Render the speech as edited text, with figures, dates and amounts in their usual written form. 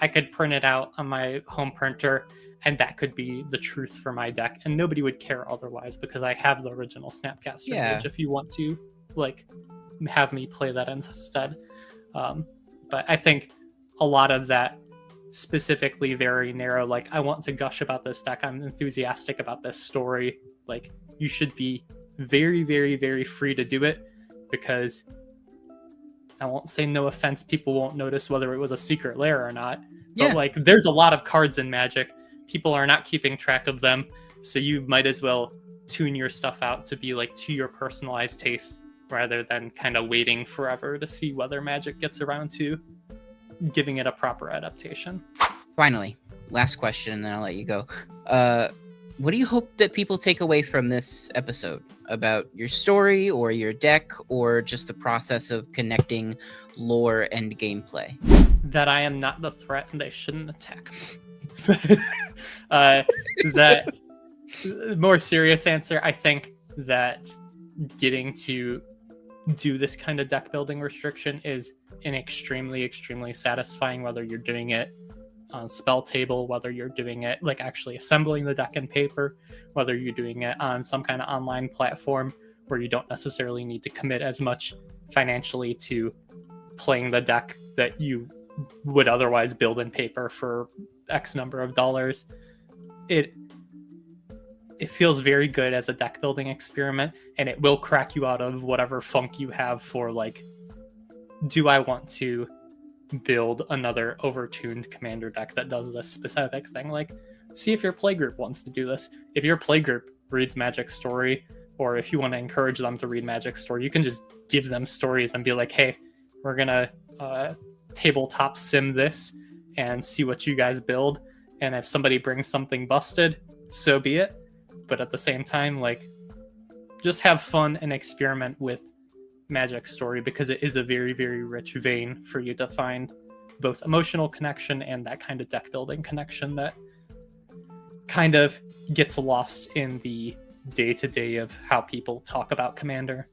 I could print it out on my home printer, and that could be the truth for my deck, and nobody would care otherwise because I have the original Snapcaster Yeah. Mage if you want to like have me play that instead. But I think a lot of that specifically very narrow, like I want to gush about this deck, I'm enthusiastic about this story, like you should be very, very, very free to do it, because I won't say no offense, people won't notice whether it was a secret lair or not. But Yeah. like there's a lot of cards in Magic. People are not keeping track of them. So you might as well tune your stuff out to be like to your personalized taste rather than kind of waiting forever to see whether Magic gets around to giving it a proper adaptation. Finally, last question, and then I'll let you go. What do you hope that people take away from this episode about your story or your deck or just the process of connecting lore and gameplay? That I am not the threat and they shouldn't attack me. That more serious answer, I think that getting to do this kind of deck building restriction is an extremely, extremely satisfying, whether you're doing it on spell table, whether you're doing it like actually assembling the deck in paper, whether you're doing it on some kind of online platform where you don't necessarily need to commit as much financially to playing the deck that you would otherwise build in paper for X number of dollars. It feels very good as a deck building experiment, and it will crack you out of whatever funk you have for like, do I want to build another overtuned commander deck that does this specific thing? Like, see if your playgroup wants to do this. If your playgroup reads Magic Story, or if you want to encourage them to read Magic Story, you can just give them stories and be like, hey, we're gonna tabletop sim this and see what you guys build, and if somebody brings something busted, so be it. But at the same time, like, just have fun and experiment with Magic Story, because it is a very, very rich vein for you to find both emotional connection and that kind of deck building connection that kind of gets lost in the day-to-day of how people talk about Commander.